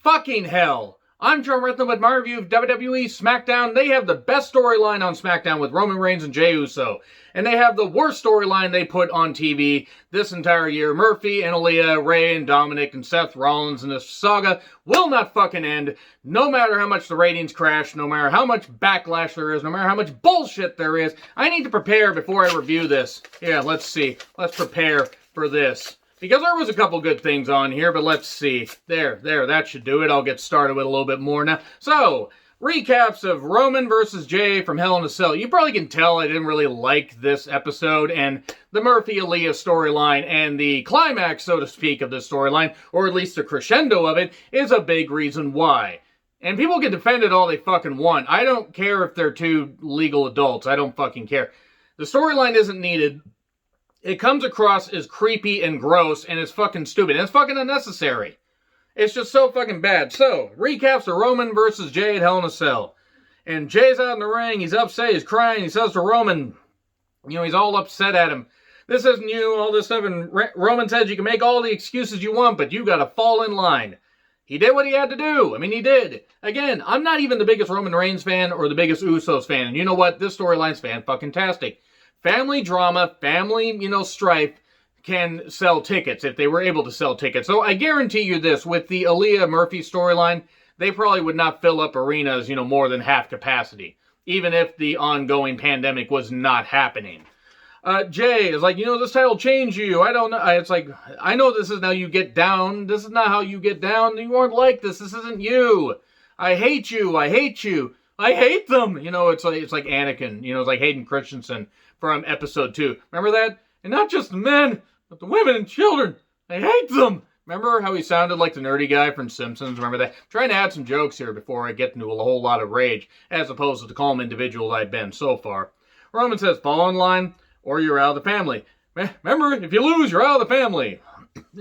Fucking hell. I'm Joe Rhythm with my review of WWE Smackdown. They have the best storyline on Smackdown with Reigns and Jey Uso. And they have the worst storyline they put on TV this entire year. Murphy and Aaliyah, Ray and Dominic and Seth Rollins, and this saga will not fucking end. No matter how much the ratings crash, no matter how much backlash there is, no matter how much bullshit there is. I need to prepare before I review this. Yeah, let's see. Let's prepare for this. Because there was a couple good things on here, but let's see. There, that should do it. I'll get started with a little bit more now. So, recaps of Roman versus Jey from Hell in a Cell. You probably can tell I didn't really like this episode, and the Murphy-Aaliyah storyline and the climax, so to speak, of this storyline, or at least the crescendo of it, is a big reason why. And people can defend it all they fucking want. I don't care if they're two legal adults. I don't fucking care. The storyline isn't needed. It comes across as creepy and gross, and it's fucking stupid. And it's fucking unnecessary. It's just so fucking bad. So, recaps of Roman versus Jey at Hell in a Cell. And Jey's out in the ring. He's upset. He's crying. He says to Roman, he's all upset at him. This isn't you, all this stuff. And Roman says you can make all the excuses you want, but you gotta fall in line. He did what he had to do. I mean, he did. Again, I'm not even the biggest Roman Reigns fan or the biggest Usos fan. And you know what? This storyline's fan-fucking-tastic. Family drama, family, strife can sell tickets if they were able to sell tickets. So I guarantee you this, with the Aaliyah Murphy storyline, they probably would not fill up arenas, more than half capacity, even if the ongoing pandemic was not happening. Jey is like, this title changed you. I don't know. It's like, I know this is how you get down. This is not how you get down. You aren't like this. This isn't you. I hate you. I hate you. I hate them. It's like Anakin. It's like Hayden Christensen from episode 2. Remember that? And not just the men, but the women and children. I hate them. Remember how he sounded like the nerdy guy from Simpsons? Remember that? I'm trying to add some jokes here before I get into a whole lot of rage, as opposed to the calm individual I've been so far. Roman says, fall in line, or you're out of the family. Remember, if you lose, you're out of the family.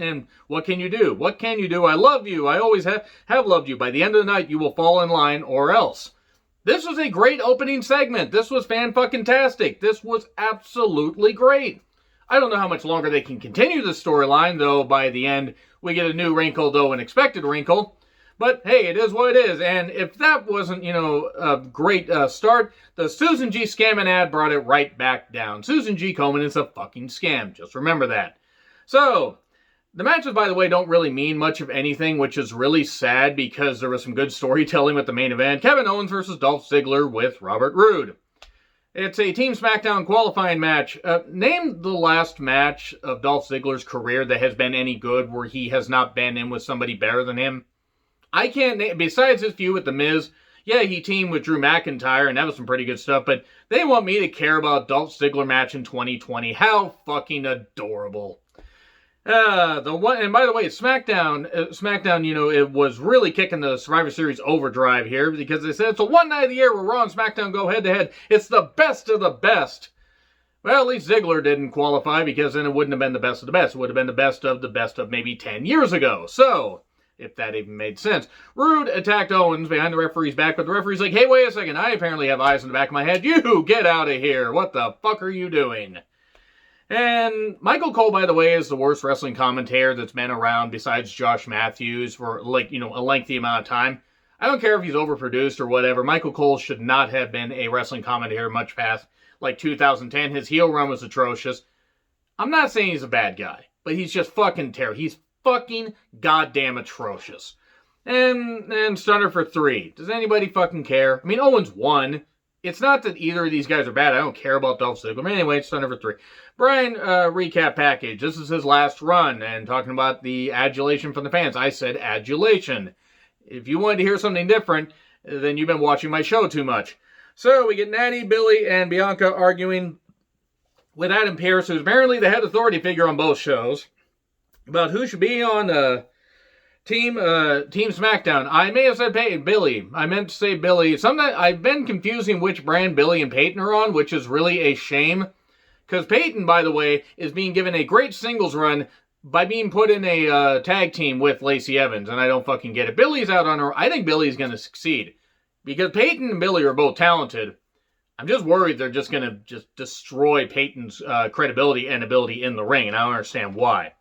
And what can you do? What can you do? I love you. I always have loved you. By the end of the night, you will fall in line, or else. This was a great opening segment. This was fan-fucking-tastic. This was absolutely great. I don't know how much longer they can continue this storyline, though by the end we get a new wrinkle, though an expected wrinkle. But hey, it is what it is. And if that wasn't, a great start, the Susan G. scamming ad brought it right back down. Susan G. Komen is a fucking scam. Just remember that. So, the matches, by the way, don't really mean much of anything, which is really sad because there was some good storytelling with the main event. Kevin Owens versus Dolph Ziggler with Robert Roode. It's a Team Smackdown qualifying match. Name the last match of Dolph Ziggler's career that has been any good where he has not been in with somebody better than him. I can't name, besides his feud with The Miz. Yeah, he teamed with Drew McIntyre, and that was some pretty good stuff, but they want me to care about Dolph Ziggler match in 2020. How fucking adorable. And by the way, Smackdown, it was really kicking the Survivor Series overdrive here because they said it's the one night of the year where Raw and Smackdown go head to head. It's the best of the best. Well, at least Ziggler didn't qualify because then it wouldn't have been the best of the best. It would have been the best of maybe 10 years ago. So, if that even made sense. Roode attacked Owens behind the referee's back, but the referee's like, hey, wait a second. I apparently have eyes in the back of my head. You get out of here. What the fuck are you doing? And Michael Cole, by the way, is the worst wrestling commentator that's been around besides Josh Matthews for, a lengthy amount of time. I don't care if he's overproduced or whatever. Michael Cole should not have been a wrestling commentator much past, 2010. His heel run was atrocious. I'm not saying he's a bad guy, but he's just fucking terrible. He's fucking goddamn atrocious. And Stunner for 3. Does anybody fucking care? I mean, Owens won. It's not that either of these guys are bad. I don't care about Dolph Ziggler. But anyway, it's Stunner for 3. Brian, recap package. This is his last run. And talking about the adulation from the fans. I said adulation. If you wanted to hear something different, then you've been watching my show too much. So we get Natty, Billy, and Bianca arguing with Adam Pearce, who's apparently the head authority figure on both shows, about who should be on Team Smackdown. I may have said Billy. I meant to say Billy. Sometimes I've been confusing which brand Billy and Peyton are on, which is really a shame. Because Peyton, by the way, is being given a great singles run by being put in a tag team with Lacey Evans, and I don't fucking get it. Billy's out on her. I think Billy's going to succeed. Because Peyton and Billy are both talented. I'm just worried they're just going to destroy Peyton's credibility and ability in the ring, and I don't understand why.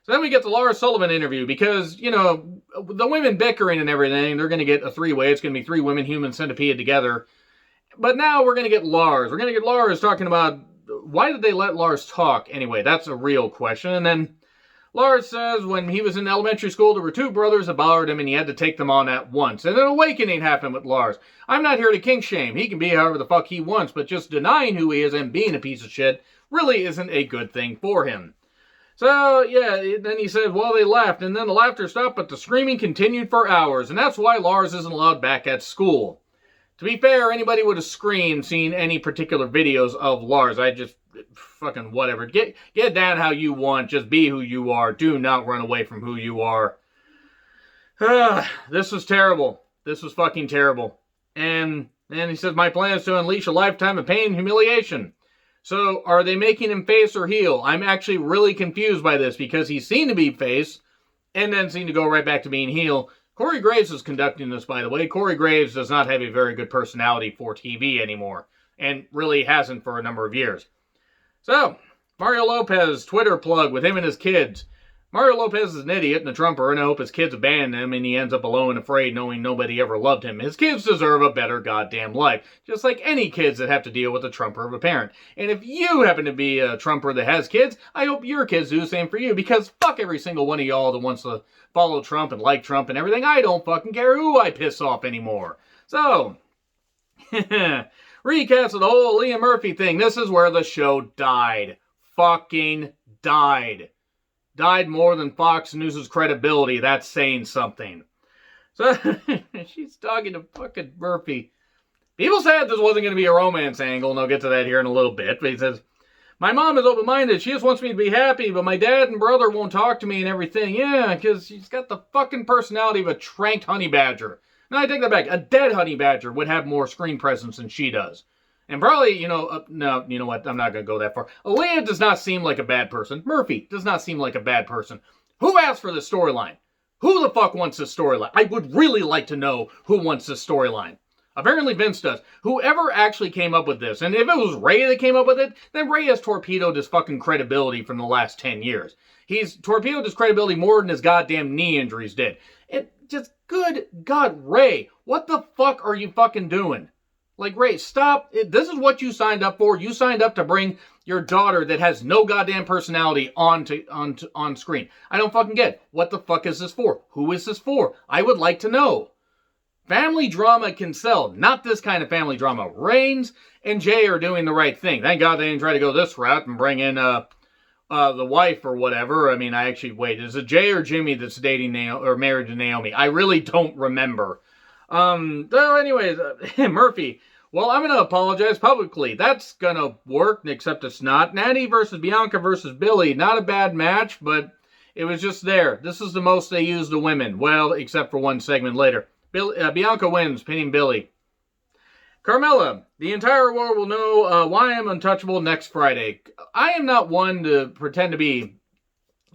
So then we get the Lars Sullivan interview because, you know, the women bickering and everything, they're going to get a three-way. It's going to be 3 women, human centipede together. But now we're going to get Lars. We're going to get Lars talking about why did they let Lars talk? Anyway, that's a real question. And then Lars says when he was in elementary school, there were 2 brothers that bothered him and he had to take them on at once. And an awakening happened with Lars. I'm not here to kink shame. He can be however the fuck he wants, but just denying who he is and being a piece of shit really isn't a good thing for him. So, yeah, then he said, well, they laughed, and then the laughter stopped, but the screaming continued for hours, and that's why Lars isn't allowed back at school. To be fair, anybody would have screamed seeing any particular videos of Lars. I just, fucking whatever. Get down how you want, just be who you are. Do not run away from who you are. This was terrible. This was fucking terrible. And he says, my plan is to unleash a lifetime of pain and humiliation. So, are they making him face or heel? I'm actually really confused by this because he's seen to be face and then seen to go right back to being heel. Corey Graves is conducting this, by the way. Corey Graves does not have a very good personality for TV anymore and really hasn't for a number of years. So, Mario Lopez, Twitter plug with him and his kids. Mario Lopez is an idiot and a trumper, and I hope his kids abandon him and he ends up alone and afraid knowing nobody ever loved him. His kids deserve a better goddamn life, just like any kids that have to deal with a trumper of a parent. And if you happen to be a trumper that has kids, I hope your kids do the same for you, because fuck every single one of y'all that wants to follow Trump and like Trump and everything. I don't fucking care who I piss off anymore. So, recaps of the whole Aaliyah and Murphy thing. This is where the show died. Fucking died. Died more than Fox News' credibility. That's saying something. So, she's talking to fucking Murphy. People said this wasn't going to be a romance angle, and I'll get to that here in a little bit. But he says, my mom is open-minded. She just wants me to be happy, but my dad and brother won't talk to me and everything. Yeah, because she's got the fucking personality of a tranked honey badger. No, I take that back. A dead honey badger would have more screen presence than she does. And probably, no, you know what? I'm not going to go that far. Aalyah does not seem like a bad person. Murphy does not seem like a bad person. Who asked for this storyline? Who the fuck wants this storyline? I would really like to know who wants this storyline. Apparently Vince does. Whoever actually came up with this, and if it was Ray that came up with it, then Ray has torpedoed his fucking credibility from the last 10 years. He's torpedoed his credibility more than his goddamn knee injuries did. It just, good God, Ray, what the fuck are you fucking doing? Like, Ray, stop. This is what you signed up for. You signed up to bring your daughter that has no goddamn personality on screen. I don't fucking get it. What the fuck is this for? Who is this for? I would like to know. Family drama can sell. Not this kind of family drama. Reigns and Jey are doing the right thing. Thank God they didn't try to go this route and bring in the wife or whatever. I mean, wait, is it Jey or Jimmy that's dating Naomi or married to Naomi? I really don't remember. So anyways, Murphy, well, I'm going to apologize publicly. That's going to work, except it's not. Natty versus Bianca versus Billy. Not a bad match, but it was just there. This is the most they use the women. Well, except for one segment later. Bianca wins, pinning Billy. Carmella, the entire world will know why I'm untouchable next Friday. I am not one to pretend to be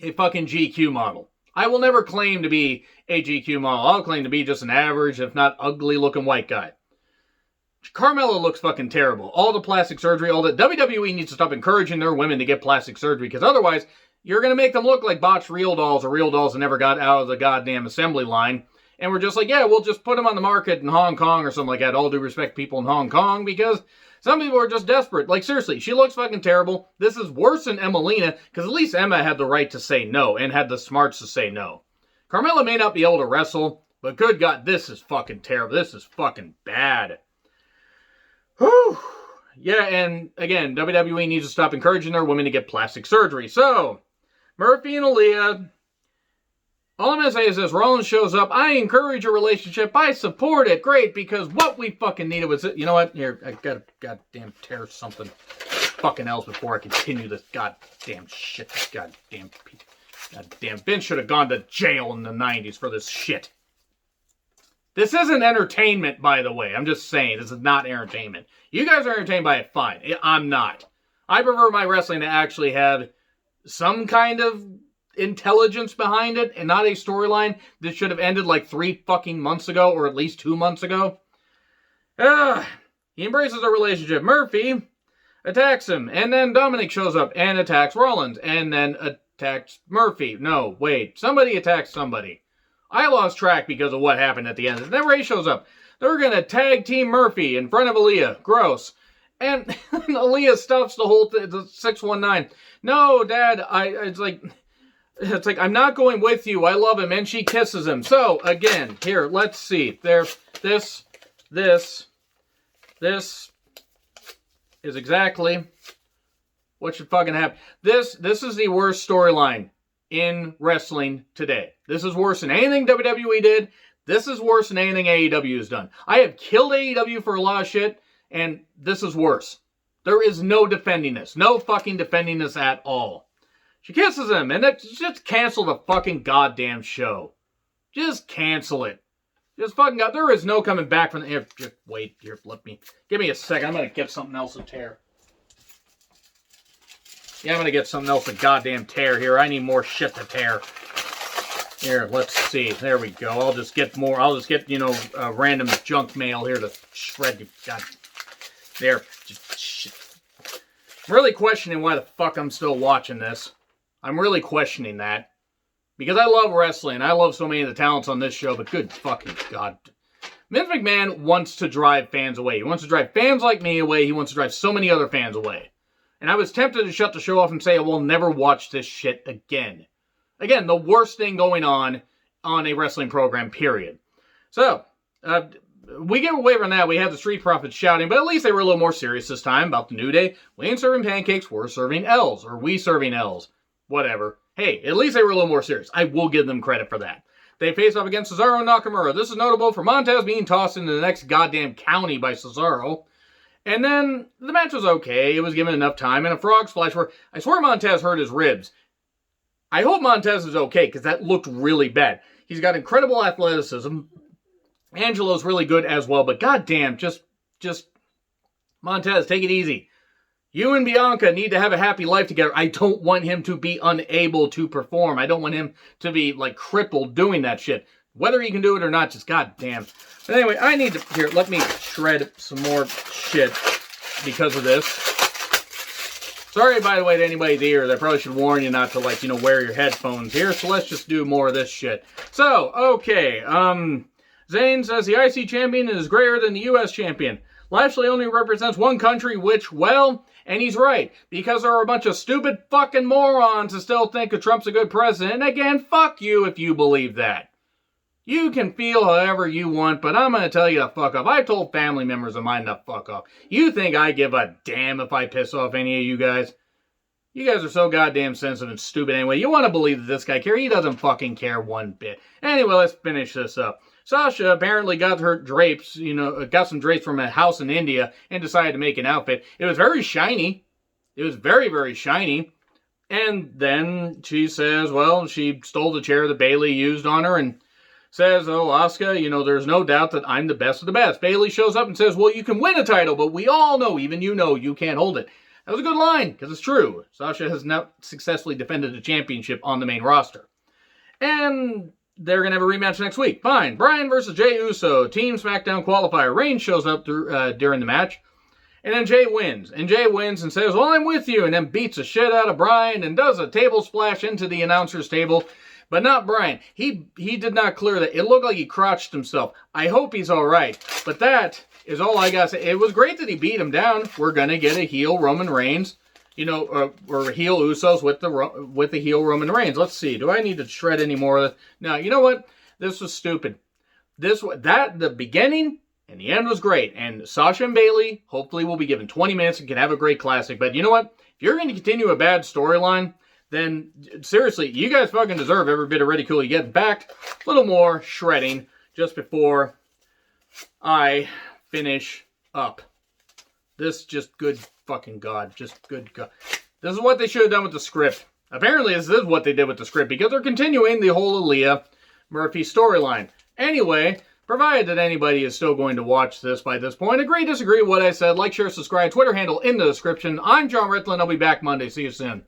a fucking GQ model. I will never claim to be a GQ model. I'll claim to be just an average, if not ugly-looking white guy. Carmella looks fucking terrible. All the plastic surgery, all that. WWE needs to stop encouraging their women to get plastic surgery, because otherwise, you're going to make them look like botched real dolls or real dolls that never got out of the goddamn assembly line. And we're just like, yeah, we'll just put them on the market in Hong Kong or something like that. All due respect to people in Hong Kong, because some people are just desperate. Like, seriously, she looks fucking terrible. This is worse than Emmalina, because at least Emma had the right to say no and had the smarts to say no. Carmella may not be able to wrestle, but good God, this is fucking terrible. This is fucking bad. Whew. Yeah, and again, WWE needs to stop encouraging their women to get plastic surgery. So, Murphy and Aalyah, all I'm going to say is this: Rollins shows up. I encourage a relationship. I support it. Great, because what we fucking needed was, you know what? Here, I gotta goddamn tear something fucking else before I continue this goddamn shit. Goddamn Vince should have gone to jail in the 90s for this shit. This isn't entertainment, by the way. I'm just saying, this is not entertainment. You guys are entertained by it, fine. I'm not. I prefer my wrestling to actually have some kind of intelligence behind it and not a storyline that should have ended like 3 fucking months ago, or at least 2 months ago. He embraces a relationship. Murphy attacks him, and then Dominic shows up and attacks Rollins, and then attacked Murphy. No, wait. Somebody attacked somebody. I lost track because of what happened at the end. Then Ray shows up. They're going to tag team Murphy in front of Aaliyah. Gross. And Aaliyah stuffs the whole thing, the 619. No, Dad, it's like, I'm not going with you. I love him. And she kisses him. So, again, here, let's see. This is exactly what should fucking happen. This is the worst storyline in wrestling today. This is worse than anything WWE did. This is worse than anything AEW has done. I have killed AEW for a lot of shit, and this is worse. There is no defending this. No fucking defending this at all. She kisses him, and just cancel the fucking goddamn show. Just cancel it. Just fucking God. There is no coming back from the... Here, just wait. Here, give me a second. I'm going to get something else to tear. Yeah, I'm going to get something else to goddamn tear here. I need more shit to tear. Here, let's see. There we go. I'll just get more. I'll just get, random junk mail here to shred. God. There. Just shit. I'm really questioning why the fuck I'm still watching this. I'm really questioning that. Because I love wrestling. I love so many of the talents on this show, but good fucking God. Vince McMahon wants to drive fans away. He wants to drive fans like me away. He wants to drive so many other fans away. And I was tempted to shut the show off and say, I will never watch this shit again. Again, the worst thing going on a wrestling program, period. So, we get away from that. We have the Street Profits shouting, but at least they were a little more serious this time about the New Day. We ain't serving pancakes, we're serving L's. Or we serving L's. Whatever. Hey, at least they were a little more serious. I will give them credit for that. They face off against Cesaro and Nakamura. This is notable for Montez being tossed into the next goddamn county by Cesaro. And then the match was okay. It was given enough time. And a frog splash where I swear Montez hurt his ribs. I hope Montez is okay because that looked really bad. He's got incredible athleticism. Angelo's really good as well. But goddamn, just Montez, take it easy. You and Bianca need to have a happy life together. I don't want him to be unable to perform. I don't want him to be like crippled doing that shit. Whether he can do it or not, just goddamn. But anyway, I need to... Here, let me shred some more shit because of this. Sorry, by the way, to anybody's ears. I probably should warn you not to, wear your headphones here. So let's just do more of this shit. So, okay. Zayn says the IC champion is greater than the US champion. Lashley only represents one country, which, well... And he's right, because there are a bunch of stupid fucking morons who still think that Trump's a good president. And again, fuck you if you believe that. You can feel however you want, but I'm going to tell you to fuck off. I've told family members of mine to fuck off. You think I give a damn if I piss off any of you guys? You guys are so goddamn sensitive and stupid anyway. You want to believe that this guy cares? He doesn't fucking care one bit. Anyway, let's finish this up. Sasha apparently got her drapes, got some drapes from a house in India and decided to make an outfit. It was very shiny. It was very, very shiny. And then she says, well, she stole the chair that Bayley used on her and says, oh, Asuka, there's no doubt that I'm the best of the best. Bayley shows up and says, well, you can win a title, but we all know, even you can't hold it. That was a good line, because it's true. Sasha has not successfully defended the championship on the main roster. And... they're going to have a rematch next week. Fine. Bryan versus Jey Uso. Team Smackdown qualifier. Reigns shows up during the match. And then Jey wins. And Jey wins and says, well, I'm with you. And then beats the shit out of Bryan and does a table splash into the announcer's table. But not Bryan. He did not clear that. It looked like he crotched himself. I hope he's all right. But that is all I got to say. It was great that he beat him down. We're going to get a heel Roman Reigns. Or heel Usos with the heel Roman Reigns. Let's see. Do I need to shred any more of this? No, you know what? This was stupid. The beginning and the end was great. And Sasha and Bayley hopefully will be given 20 minutes and can have a great classic. But you know what? If you're going to continue a bad storyline, then seriously, you guys fucking deserve every bit of ridicule you get. In fact, a little more shredding just before I finish up. This just good fucking God. Just good God. This is what they should have done with the script. Apparently, this is what they did with the script because they're continuing the whole Aaliyah Murphy storyline. Anyway, provided that anybody is still going to watch this by this point, agree, disagree with what I said, like, share, subscribe, Twitter handle in the description. I'm John Ritlin. I'll be back Monday. See you soon.